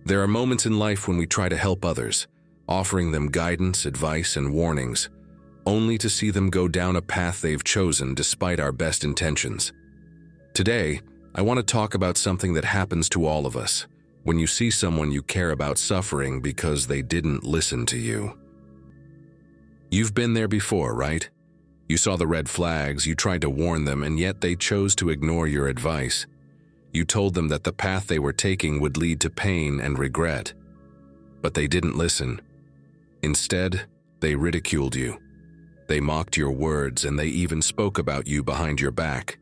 There are moments in life when we try to help others, offering them guidance, advice, and warnings, only to see them go down a path they've chosen despite our best intentions. Today, I want to talk about something that happens to all of us, when you see someone you care about suffering because they didn't listen to you. You've been there before, right? You saw the red flags, you tried to warn them, and yet they chose to ignore your advice. You told them that the path they were taking would lead to pain and regret. But they didn't listen. Instead, they ridiculed you. They mocked your words, and they even spoke about you behind your back.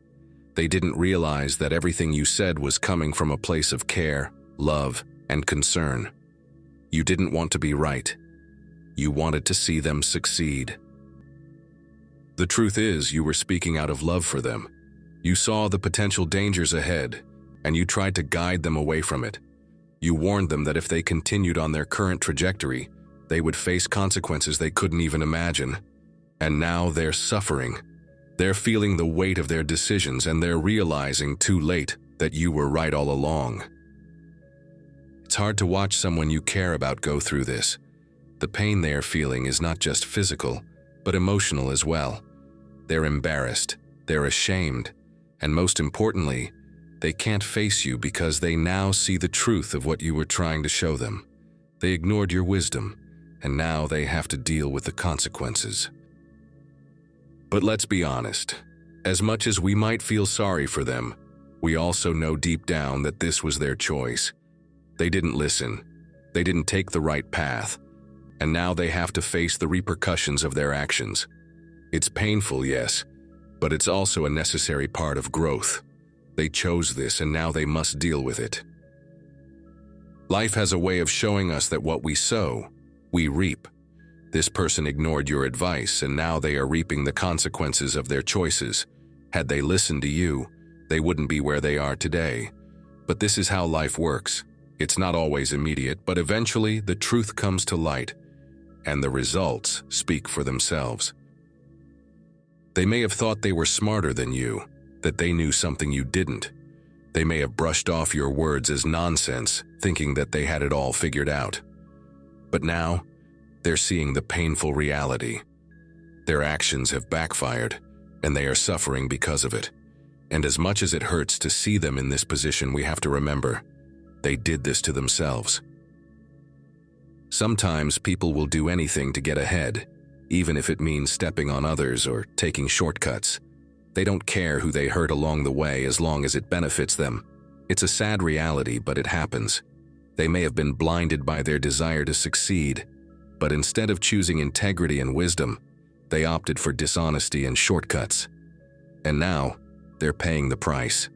They didn't realize that everything you said was coming from a place of care, love, and concern. You didn't want to be right. You wanted to see them succeed. The truth is, you were speaking out of love for them. You saw the potential dangers ahead, and you tried to guide them away from it. You warned them that if they continued on their current trajectory, they would face consequences they couldn't even imagine. And now they're suffering. They're feeling the weight of their decisions, and they're realizing too late that you were right all along. It's hard to watch someone you care about go through this. The pain they are feeling is not just physical, but emotional as well. They're embarrassed, they're ashamed, and most importantly, they can't face you because they now see the truth of what you were trying to show them. They ignored your wisdom, and now they have to deal with the consequences. But let's be honest, as much as we might feel sorry for them, we also know deep down that this was their choice. They didn't listen, they didn't take the right path, and now they have to face the repercussions of their actions. It's painful, yes, but it's also a necessary part of growth. They chose this, and now they must deal with it. Life has a way of showing us that what we sow, we reap. This person ignored your advice, and now they are reaping the consequences of their choices. Had they listened to you, they wouldn't be where they are today. But this is how life works. It's not always immediate, but eventually the truth comes to light, and the results speak for themselves. They may have thought they were smarter than you, that they knew something you didn't. They may have brushed off your words as nonsense, thinking that they had it all figured out. But now, they're seeing the painful reality. Their actions have backfired, and they are suffering because of it. And as much as it hurts to see them in this position, we have to remember, they did this to themselves. Sometimes people will do anything to get ahead, even if it means stepping on others or taking shortcuts. They don't care who they hurt along the way as long as it benefits them. It's a sad reality, but it happens. They may have been blinded by their desire to succeed, but instead of choosing integrity and wisdom, they opted for dishonesty and shortcuts. And now, they're paying the price.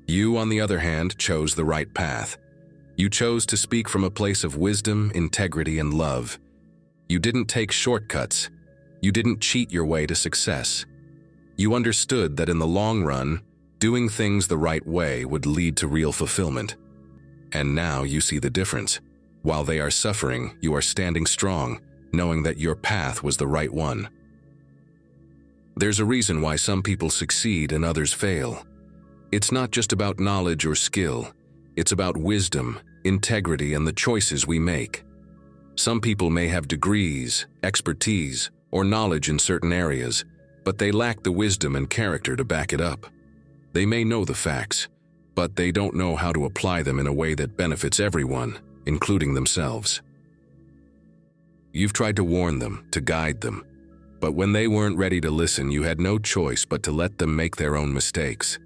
You, on the other hand, chose the right path. You chose to speak from a place of wisdom, integrity, and love. You didn't take shortcuts. You didn't cheat your way to success. You understood that in the long run, doing things the right way would lead to real fulfillment. And now you see the difference. While they are suffering, you are standing strong, knowing that your path was the right one. There's a reason why some people succeed and others fail. It's not just about knowledge or skill. It's about wisdom, integrity, and the choices we make. Some people may have degrees, expertise, or knowledge in certain areas, but they lack the wisdom and character to back it up. They may know the facts, but they don't know how to apply them in a way that benefits everyone, including themselves. You've tried to warn them, to guide them, but when they weren't ready to listen, you had no choice but to let them make their own mistakes.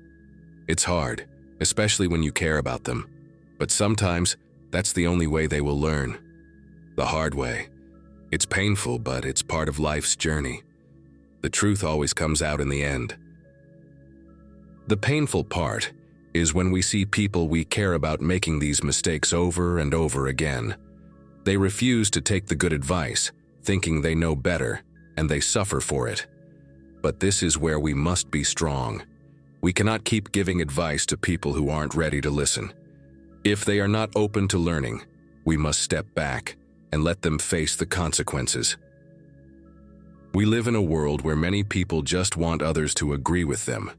It's hard, especially when you care about them, but sometimes that's the only way they will learn. The hard way. It's painful, but it's part of life's journey. The truth always comes out in the end. The painful part is when we see people we care about making these mistakes over and over again. They refuse to take the good advice, thinking they know better, and they suffer for it. But this is where we must be strong. We cannot keep giving advice to people who aren't ready to listen. If they are not open to learning, we must step back and let them face the consequences. We live in a world where many people just want others to agree with them.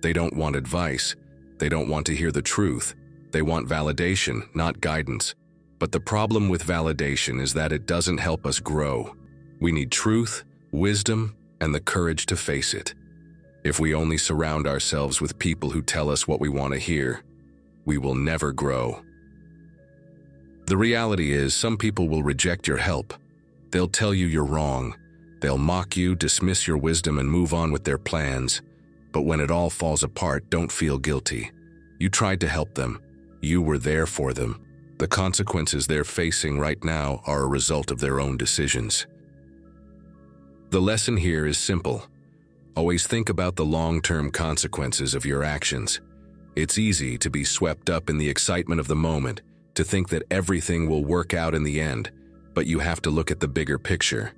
They don't want advice. They don't want to hear the truth. They want validation, not guidance. But the problem with validation is that it doesn't help us grow. We need truth, wisdom, and the courage to face it. If we only surround ourselves with people who tell us what we want to hear, we will never grow. The reality is, some people will reject your help. They'll tell you you're wrong. They'll mock you, dismiss your wisdom, and move on with their plans. But when it all falls apart, don't feel guilty. You tried to help them. You were there for them. The consequences they're facing right now are a result of their own decisions. The lesson here is simple. Always think about the long-term consequences of your actions. It's easy to be swept up in the excitement of the moment, to think that everything will work out in the end, but you have to look at the bigger picture.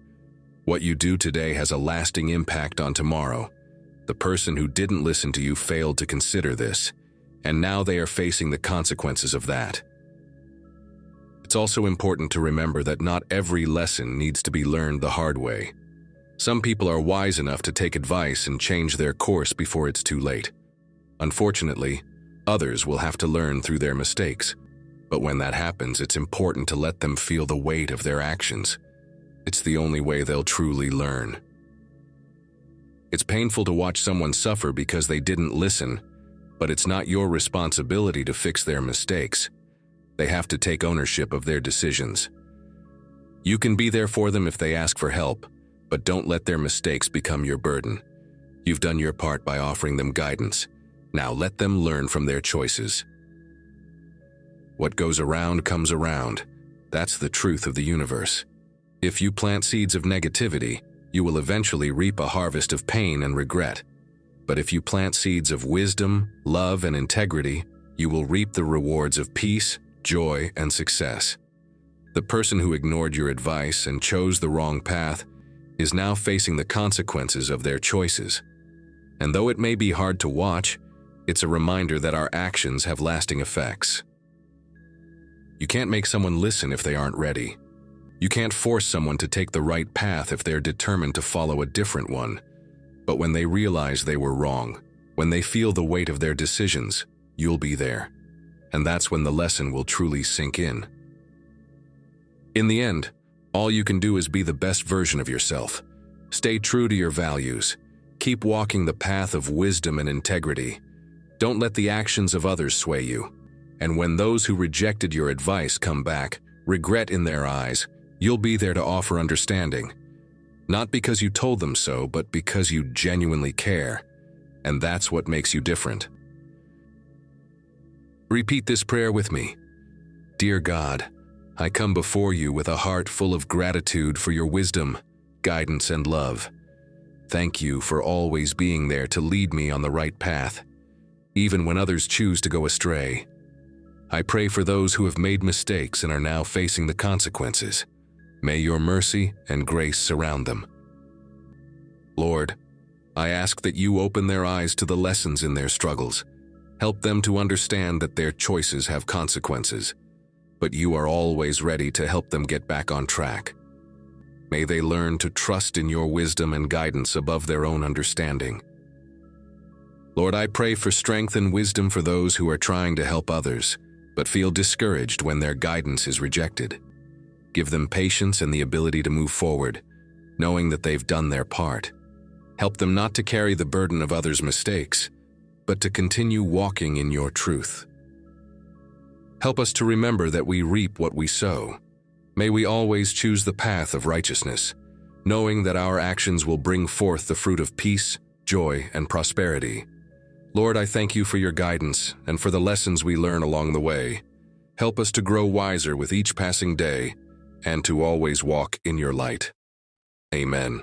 What you do today has a lasting impact on tomorrow. The person who didn't listen to you failed to consider this, and now they are facing the consequences of that. It's also important to remember that not every lesson needs to be learned the hard way. Some people are wise enough to take advice and change their course before it's too late. Unfortunately, others will have to learn through their mistakes. But when that happens, it's important to let them feel the weight of their actions. It's the only way they'll truly learn. It's painful to watch someone suffer because they didn't listen, but it's not your responsibility to fix their mistakes. They have to take ownership of their decisions. You can be there for them if they ask for help, but don't let their mistakes become your burden. You've done your part by offering them guidance. Now let them learn from their choices. What goes around comes around. That's the truth of the universe. If you plant seeds of negativity, you will eventually reap a harvest of pain and regret. But if you plant seeds of wisdom, love, and integrity, you will reap the rewards of peace, joy, and success. The person who ignored your advice and chose the wrong path is now facing the consequences of their choices. And though it may be hard to watch, it's a reminder that our actions have lasting effects. You can't make someone listen if they aren't ready. You can't force someone to take the right path if they're determined to follow a different one. But when they realize they were wrong, when they feel the weight of their decisions, you'll be there. And that's when the lesson will truly sink in. In the end, all you can do is be the best version of yourself. Stay true to your values. Keep walking the path of wisdom and integrity. Don't let the actions of others sway you. And when those who rejected your advice come back, regret in their eyes, you'll be there to offer understanding. Not because you told them so, but because you genuinely care. And that's what makes you different. Repeat this prayer with me. Dear God, I come before you with a heart full of gratitude for your wisdom, guidance, and love. Thank you for always being there to lead me on the right path, even when others choose to go astray. I pray for those who have made mistakes and are now facing the consequences. May your mercy and grace surround them. Lord, I ask that you open their eyes to the lessons in their struggles. Help them to understand that their choices have consequences, but you are always ready to help them get back on track. May they learn to trust in your wisdom and guidance above their own understanding. Lord, I pray for strength and wisdom for those who are trying to help others, but feel discouraged when their guidance is rejected. Give them patience and the ability to move forward, knowing that they've done their part. Help them not to carry the burden of others' mistakes, but to continue walking in your truth. Help us to remember that we reap what we sow. May we always choose the path of righteousness, knowing that our actions will bring forth the fruit of peace, joy, and prosperity. Lord, I thank you for your guidance and for the lessons we learn along the way. Help us to grow wiser with each passing day and to always walk in your light. Amen.